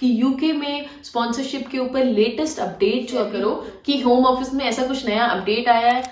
कि यूके में स्पॉन्सरशिप के ऊपर लेटेस्ट अपडेट जो करो कि होम ऑफिस में ऐसा कुछ नया अपडेट आया है।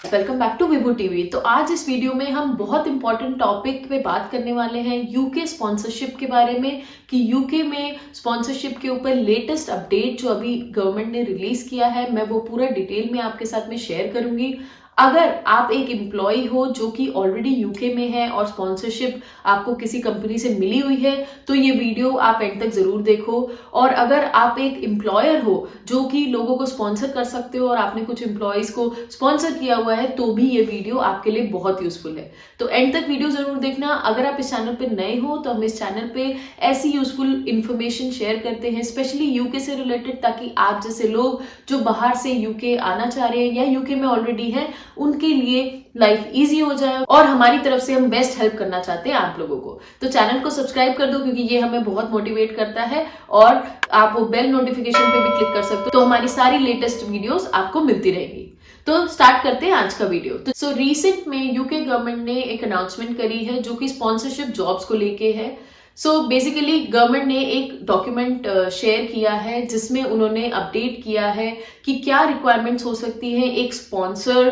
Welcome back to Vibhu TV. तो आज इस वीडियो में हम बहुत इंपॉर्टेंट टॉपिक पे बात करने वाले हैं यूके स्पॉन्सरशिप के बारे में कि यूके में स्पॉन्सरशिप के ऊपर लेटेस्ट अपडेट जो अभी गवर्नमेंट ने रिलीज किया है, मैं वो पूरा डिटेल में आपके साथ में शेयर करूंगी। अगर आप एक एम्प्लॉय हो जो कि ऑलरेडी यूके में है और स्पॉन्सरशिप आपको किसी कंपनी से मिली हुई है तो ये वीडियो आप एंड तक जरूर देखो। और अगर आप एक एम्प्लॉयर हो जो कि लोगों को स्पॉन्सर कर सकते हो और आपने कुछ एम्प्लॉयज को स्पॉन्सर किया हुआ है तो भी ये वीडियो आपके लिए बहुत यूजफुल है। तो एंड तक वीडियो जरूर देखना। अगर आप इस चैनल पे नए हो तो हम इस चैनल पे ऐसी यूजफुल इंफॉर्मेशन शेयर करते हैं स्पेशली यूके से रिलेटेड, ताकि आप जैसे लोग जो बाहर से यूके आना चाह रहे हैं या यूके में ऑलरेडी हैं उनके लिए लाइफ इजी हो जाए। और हमारी तरफ से हम बेस्ट हेल्प करना चाहते हैं आप लोगों को। तो चैनल को सब्सक्राइब कर दो क्योंकि ये हमें बहुत मोटिवेट करता है और आप वो बेल नोटिफिकेशन पे भी क्लिक कर सकते हो तो हमारी सारी लेटेस्ट वीडियोस आपको मिलती रहेगी। तो स्टार्ट करते हैं आज का वीडियो। तो रिसेंट में यूके गवर्नमेंट ने एक अनाउंसमेंट करी है जो कि स्पॉन्सरशिप जॉब्स को लेके है। बेसिकली गवर्नमेंट ने एक डॉक्यूमेंट शेयर किया है जिसमें उन्होंने अपडेट किया है कि क्या रिक्वायरमेंट्स हो सकती हैं एक स्पॉन्सर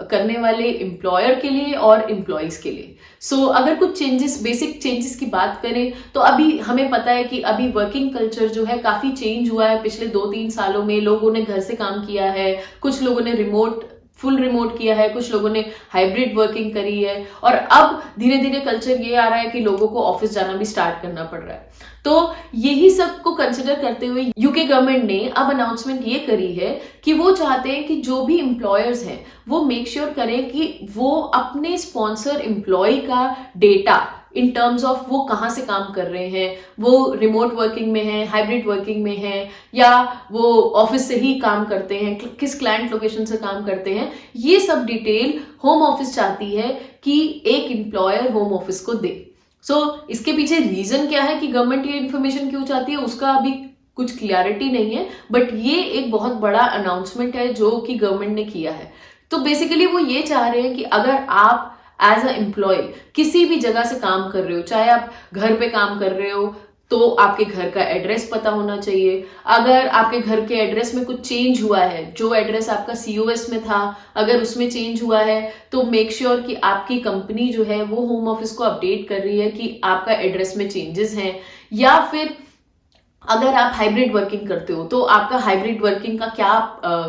करने वाले एम्प्लॉयर के लिए और एम्प्लॉयज के लिए। अगर कुछ चेंजेस, बेसिक चेंजेस की बात करें तो अभी हमें पता है कि अभी वर्किंग कल्चर जो है काफी चेंज हुआ है। पिछले 2-3 सालों में लोगों ने घर से काम किया है, कुछ लोगों ने फुल रिमोट किया है, कुछ लोगों ने हाइब्रिड वर्किंग करी है और अब धीरे धीरे कल्चर ये आ रहा है कि लोगों को ऑफिस जाना भी स्टार्ट करना पड़ रहा है। तो यही सब को कंसिडर करते हुए यूके गवर्नमेंट ने अब अनाउंसमेंट ये करी है कि वो चाहते हैं कि जो भी एम्प्लॉयर्स हैं वो मेक श्योर करें कि वो अपने स्पॉन्सर एम्प्लॉय का डेटा इन टर्म्स ऑफ वो कहाँ से काम कर रहे हैं, वो रिमोट वर्किंग में है, हाइब्रिड वर्किंग में है या वो ऑफिस से ही काम करते हैं, किस क्लाइंट लोकेशन से काम करते हैं, ये सब डिटेल होम ऑफिस चाहती है कि एक एम्प्लॉयर होम ऑफिस को दे। इसके पीछे रीजन क्या है कि गवर्नमेंट ये इन्फॉर्मेशन क्यों चाहती है उसका अभी कुछ क्लियरिटी नहीं है, बट ये एक बहुत बड़ा अनाउंसमेंट है जो कि गवर्नमेंट ने किया है। तो बेसिकली वो ये चाह रहे हैं कि अगर आप एज अ एम्प्लॉय किसी भी जगह से काम कर रहे हो, चाहे आप घर पे काम कर रहे हो तो आपके घर का एड्रेस पता होना चाहिए। अगर आपके घर के एड्रेस में कुछ चेंज हुआ है, जो एड्रेस आपका सीओएस में था अगर उसमें चेंज हुआ है तो मेक श्योर कि आपकी कंपनी जो है वो होम ऑफिस को अपडेट कर रही है कि आपका एड्रेस में चेंजेस हैं। या फिर अगर आप हाइब्रिड वर्किंग करते हो तो आपका हाइब्रिड वर्किंग का क्या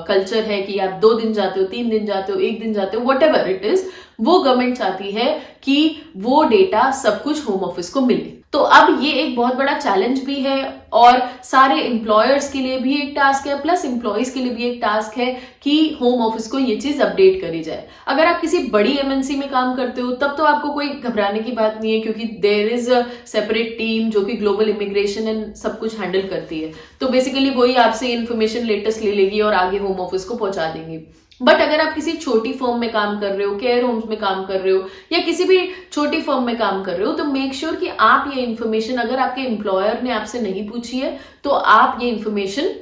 कल्चर है कि आप 2 दिन जाते हो, 3 दिन जाते हो, 1 दिन जाते हो, वट एवर इट इज, वो गवर्नमेंट चाहती है कि वो डेटा सब कुछ होम ऑफिस को मिले। तो अब ये एक बहुत बड़ा चैलेंज भी है और सारे एम्प्लॉयर्स के लिए भी एक टास्क है प्लस एम्प्लॉयज के लिए भी एक टास्क है कि होम ऑफिस को ये चीज अपडेट करी जाए। अगर आप किसी बड़ी एमएनसी में काम करते हो तब तो आपको कोई घबराने की बात नहीं है क्योंकि there is a separate team जो कि ग्लोबल इमिग्रेशन एंड सब कुछ हैंडल करती है। तो बेसिकली वही आपसे इन्फॉर्मेशन लेटेस्ट ले लेगी और आगे होम ऑफिस को पहुंचा देंगी। बट अगर आप किसी छोटी फर्म में काम कर रहे हो, केयर होम्स में काम कर रहे हो या किसी भी छोटी फर्म में काम कर रहे हो तो मेक श्योर कि आप ये इन्फॉर्मेशन, अगर आपके एम्प्लॉयर ने आपसे नहीं पूछी है तो आप ये इन्फॉर्मेशन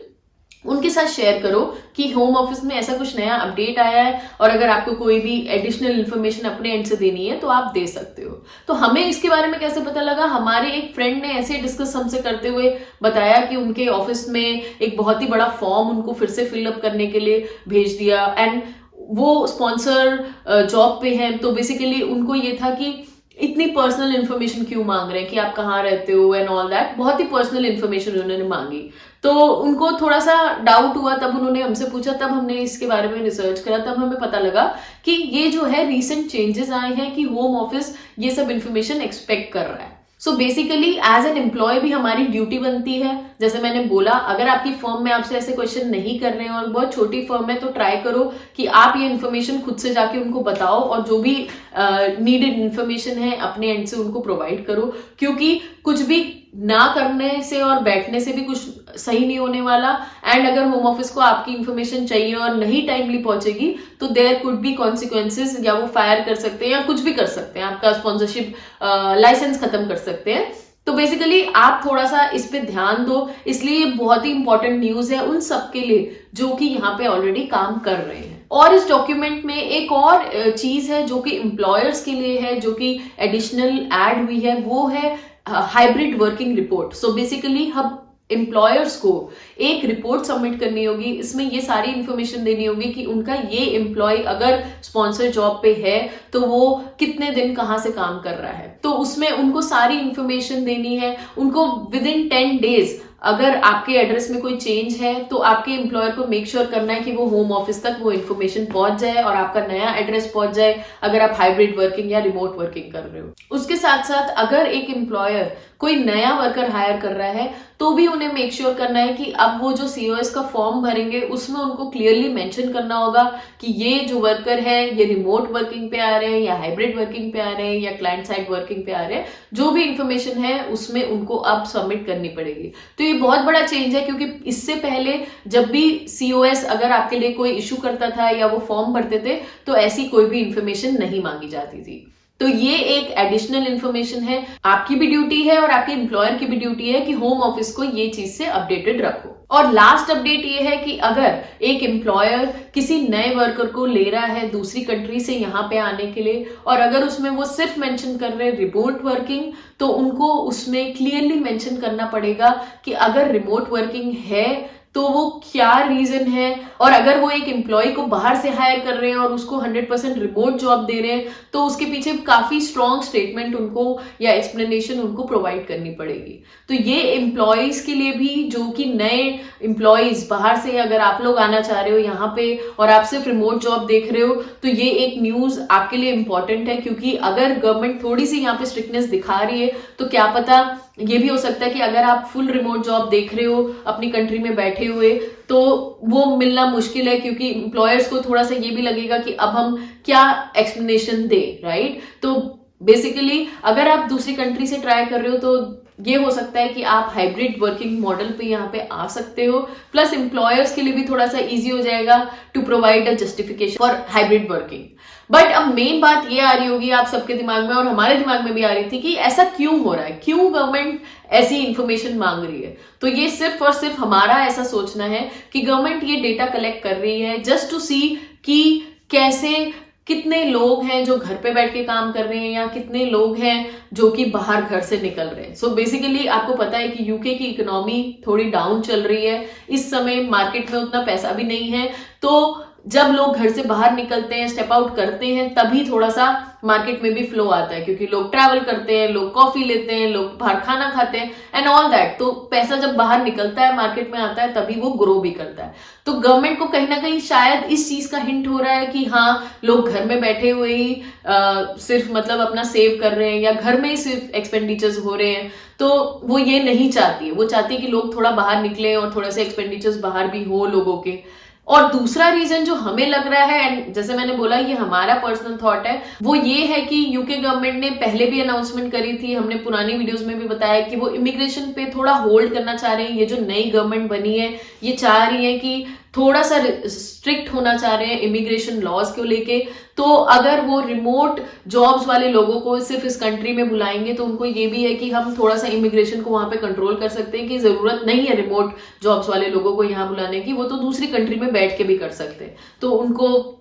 उनके साथ शेयर करो कि होम ऑफिस में ऐसा कुछ नया अपडेट आया है और अगर आपको कोई भी एडिशनल इन्फॉर्मेशन अपने एंड से देनी है तो आप दे सकते हो। तो हमें इसके बारे में कैसे पता लगा? हमारे एक फ्रेंड ने ऐसे डिस्कस हमसे करते हुए बताया कि उनके ऑफिस में एक बहुत ही बड़ा फॉर्म उनको फिर से फिलअप करने के लिए भेज दिया एंड वो स्पॉन्सर जॉब पे हैं। तो बेसिकली उनको ये था कि इतनी पर्सनल इन्फॉर्मेशन क्यों मांग रहे हैं कि आप कहाँ रहते हो एंड ऑल दैट, बहुत ही पर्सनल इन्फॉर्मेशन उन्होंने मांगी। तो उनको थोड़ा सा डाउट हुआ, तब उन्होंने हमसे पूछा, तब हमने इसके बारे में रिसर्च करा, तब हमें पता लगा कि ये जो है रीसेंट चेंजेस आए हैं कि होम ऑफिस ये सब इन्फॉर्मेशन एक्सपेक्ट कर रहा है। बेसिकली एज एन एम्प्लॉय भी हमारी ड्यूटी बनती है, जैसे मैंने बोला, अगर आपकी फर्म में आपसे ऐसे क्वेश्चन नहीं कर रहे हैं और बहुत छोटी फर्म है तो ट्राई करो कि आप ये इन्फॉर्मेशन खुद से जाके उनको बताओ और जो भी नीडेड इन्फॉर्मेशन है अपने एंड से उनको प्रोवाइड करो, क्योंकि कुछ भी ना करने से और बैठने से भी कुछ सही नहीं होने वाला। एंड अगर होम ऑफिस को आपकी इन्फॉर्मेशन चाहिए और नहीं टाइमली पहुंचेगी तो देयर कुड बी कॉन्सिक्वेंसेज, या वो फायर कर सकते हैं या कुछ भी कर सकते हैं, आपका स्पॉन्सरशिप लाइसेंस खत्म कर सकते हैं। तो बेसिकली आप थोड़ा सा इस पे ध्यान दो, इसलिए बहुत ही इंपॉर्टेंट न्यूज है उन सबके लिए जो कि यहाँ पे ऑलरेडी काम कर रहे हैं। और इस डॉक्यूमेंट में एक और चीज है जो कि एम्प्लॉयर्स के लिए है, जो कि एडिशनल ऐड हुई है, वो है hybrid working report. So basically हम एम्प्लॉयर्स को एक रिपोर्ट सबमिट करनी होगी, इसमें ये सारी इंफॉर्मेशन देनी होगी कि उनका ये एम्प्लॉय अगर स्पॉन्सर जॉब पे है तो वो कितने दिन कहाँ से काम कर रहा है। तो उसमें उनको सारी इंफॉर्मेशन देनी है। उनको विद इन 10 डेज अगर आपके एड्रेस में कोई चेंज है तो आपके एम्प्लॉयर को मेक श्योर करना है कि वो होम ऑफिस तक वो इन्फॉर्मेशन पहुंच जाए और आपका नया एड्रेस पहुंच जाए, अगर आप हाइब्रिड वर्किंग या रिमोट वर्किंग कर रहे हो। उसके साथ साथ अगर एक एम्प्लॉयर कोई नया वर्कर हायर कर रहा है तो भी उन्हें मेक श्योर करना है कि अब वो जो सीओएस का फॉर्म भरेंगे उसमें उनको क्लियरली मेंशन करना होगा कि ये जो वर्कर है ये रिमोट वर्किंग पे आ रहे हैं या हाइब्रिड वर्किंग पे आ रहे हैं या क्लाइंट साइड वर्किंग पे आ रहे हैं। जो भी इंफॉर्मेशन है उसमें उनको अब सबमिट करनी पड़ेगी। तो ये बहुत बड़ा चेंज है, क्योंकि इससे पहले जब भी सीओएस अगर आपके लिए कोई इशू करता था या वो फॉर्म भरते थे तो ऐसी कोई भी इंफॉर्मेशन नहीं मांगी जाती थी। तो ये एक एडिशनल इंफॉर्मेशन है। आपकी भी ड्यूटी है और आपके एम्प्लॉयर की भी ड्यूटी है कि होम ऑफिस को ये चीज से अपडेटेड रखो। और लास्ट अपडेट ये है कि अगर एक एम्प्लॉयर किसी नए वर्कर को ले रहा है दूसरी कंट्री से यहाँ पे आने के लिए और अगर उसमें वो सिर्फ मेंशन कर रहे हैं रिमोट वर्किंग, तो उनको उसमें क्लियरली मेंशन करना पड़ेगा कि अगर रिमोट वर्किंग है तो वो क्या रीजन है। और अगर वो एक एम्प्लॉय को बाहर से हायर कर रहे हैं और उसको 100% रिमोट जॉब दे रहे हैं तो उसके पीछे काफी स्ट्रॉन्ग स्टेटमेंट उनको या एक्सप्लेनेशन उनको प्रोवाइड करनी पड़ेगी। तो ये एम्प्लॉयज के लिए भी, जो कि नए एम्प्लॉयज बाहर से अगर आप लोग आना चाह रहे हो यहाँ पे और आप सिर्फ रिमोट जॉब देख रहे हो, तो ये एक न्यूज आपके लिए इंपॉर्टेंट है। क्योंकि अगर गवर्नमेंट थोड़ी सी यहाँ पे स्ट्रिक्टनेस दिखा रही है तो क्या पता ये भी हो सकता है कि अगर आप फुल रिमोट जॉब देख रहे हो अपनी कंट्री में बैठे हुए तो वो मिलना मुश्किल है, क्योंकि एम्प्लॉयर्स को थोड़ा सा ये भी लगेगा कि अब हम क्या एक्सप्लेनेशन दे, राइट। तो बेसिकली अगर आप दूसरी कंट्री से ट्राई कर रहे हो तो ये हो सकता है कि आप हाइब्रिड वर्किंग मॉडल पे यहाँ पे आ सकते हो। प्लस एम्प्लॉयर्स के लिए भी थोड़ा सा इजी हो जाएगा to provide a justification for hybrid working. But अब मेन बात ये आ रही होगी आप सबके दिमाग में और हमारे दिमाग में भी आ रही थी कि ऐसा क्यों हो रहा है, क्यों गवर्नमेंट ऐसी इंफॉर्मेशन मांग रही है। तो ये सिर्फ और सिर्फ हमारा ऐसा सोचना है कि गवर्नमेंट ये डेटा कलेक्ट कर रही है जस्ट टू सी कि कैसे कितने लोग हैं जो घर पे बैठ के काम कर रहे हैं या कितने लोग हैं जो कि बाहर घर से निकल रहे हैं। सो बेसिकली आपको पता है कि यूके की इकोनॉमी थोड़ी डाउन चल रही है इस समय, मार्केट में उतना पैसा भी नहीं है। तो जब लोग घर से बाहर निकलते हैं, स्टेप आउट करते हैं, तभी थोड़ा सा मार्केट में भी फ्लो आता है, क्योंकि लोग ट्रैवल करते हैं, लोग कॉफी लेते हैं, लोग बाहर खाना खाते हैं एंड ऑल दैट। तो पैसा जब बाहर निकलता है, मार्केट में आता है, तभी वो ग्रो भी करता है। तो गवर्नमेंट को कहीं ना कहीं शायद इस चीज का हिंट हो रहा है कि हाँ, लोग घर में बैठे हुए ही सिर्फ मतलब अपना सेव कर रहे हैं या घर में ही सिर्फ एक्सपेंडिचर्स हो रहे हैं। तो वो ये नहीं चाहती है, वो चाहती है कि लोग थोड़ा बाहर निकले और थोड़ा सा एक्सपेंडिचर्स बाहर भी हो लोगों के। और दूसरा रीजन जो हमें लग रहा है, एंड जैसे मैंने बोला ये हमारा पर्सनल थॉट है, वो ये है कि यूके गवर्नमेंट ने पहले भी अनाउंसमेंट करी थी, हमने पुरानी वीडियोस में भी बताया कि वो इमिग्रेशन पे थोड़ा होल्ड करना चाह रहे हैं। ये जो नई गवर्नमेंट बनी है ये चाह रही है कि थोड़ा सा स्ट्रिक्ट होना चाह रहे हैं इमिग्रेशन लॉज को लेके। तो अगर वो रिमोट जॉब्स वाले लोगों को सिर्फ इस कंट्री में बुलाएंगे तो उनको ये भी है कि हम थोड़ा सा इमिग्रेशन को वहां पे कंट्रोल कर सकते हैं कि जरूरत नहीं है रिमोट जॉब्स वाले लोगों को यहाँ बुलाने की, वो तो दूसरी कंट्री में बैठ के भी कर सकते हैं। तो उनको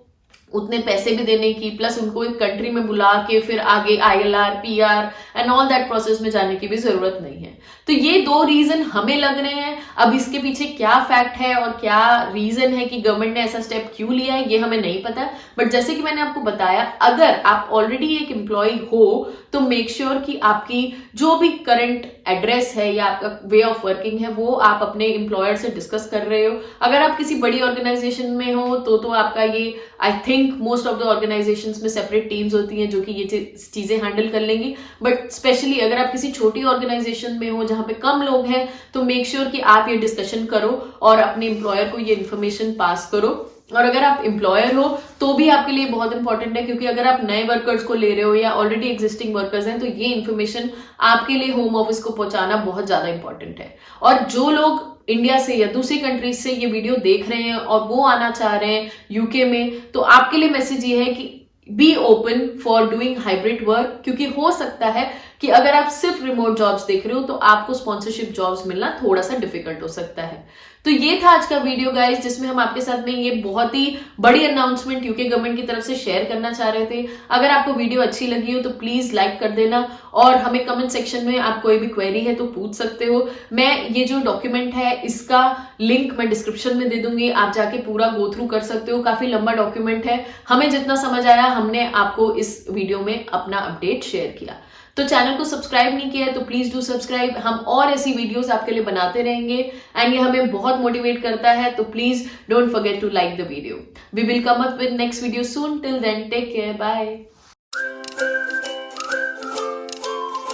उतने पैसे भी देने की, प्लस उनको एक कंट्री में बुला के फिर आगे ILR, PR and all that process में जाने की भी जरूरत नहीं है। तो ये दो रीजन हमें लग रहे हैं। अब इसके पीछे क्या फैक्ट है और क्या रीजन है कि गवर्नमेंट ने ऐसा स्टेप क्यों लिया है, ये हमें नहीं पता। बट जैसे कि मैंने आपको बताया, अगर आप ऑलरेडी एक एम्प्लॉय हो तो मेक श्योर कि आपकी जो भी करंट एड्रेस है या आपका वे ऑफ वर्किंग है वो आप अपने एम्प्लॉयर से डिस्कस कर रहे हो। अगर आप किसी बड़ी ऑर्गेनाइजेशन में हो तो आपका ये, I think most of the organisations में सेपरेट टीम्स होती हैं जो कि ये चीजें हैंडल कर लेंगी। बट स्पेशली अगर आप किसी छोटी ऑर्गेनाइजेशन में हो जहां पे कम लोग हैं तो मेक श्योर कि आप ये डिस्कशन करो और अपने एम्प्लॉयर को ये इन्फॉर्मेशन पास करो। और अगर आप एम्प्लॉयर हो तो भी आपके लिए बहुत इंपॉर्टेंट है, क्योंकि अगर आप नए वर्कर्स को ले रहे हो या ऑलरेडी एग्जिस्टिंग वर्कर्स हैं तो ये इन्फॉर्मेशन आपके लिए होम ऑफिस को पहुंचाना बहुत ज्यादा इंपॉर्टेंट है। और जो लोग इंडिया से या दूसरी कंट्रीज से ये वीडियो देख रहे हैं और वो आना चाह रहे हैं यूके में, तो आपके लिए मैसेज ये है कि be open for doing hybrid work, क्योंकि हो सकता है कि अगर आप सिर्फ रिमोट जॉब्स देख रहे हो तो आपको स्पॉन्सरशिप जॉब्स मिलना थोड़ा सा डिफिकल्ट हो सकता है। तो ये था आज का वीडियो गाइस, जिसमें हम आपके साथ में ये बहुत ही बड़ी अनाउंसमेंट यूके गवर्नमेंट की तरफ से शेयर करना चाह रहे थे। अगर आपको वीडियो अच्छी लगी हो तो प्लीज लाइक कर देना, और हमें कमेंट सेक्शन में आप कोई भी क्वेरी है तो पूछ सकते हो। मैं ये जो डॉक्यूमेंट है इसका लिंक मैं डिस्क्रिप्शन में दे दूंगी, आप जाके पूरा गो थ्रू कर सकते हो। काफी लंबा डॉक्यूमेंट है, हमें जितना समझ आया हमने आपको इस वीडियो में अपना अपडेट शेयर किया। तो चैनल को सब्सक्राइब नहीं किया है तो प्लीज डू सब्सक्राइब, हम और ऐसी वीडियोस आपके लिए बनाते रहेंगे एंड ये हमें बहुत मोटिवेट करता है। तो please don't forget to like the video. We will come up with next video soon, till then take care, bye.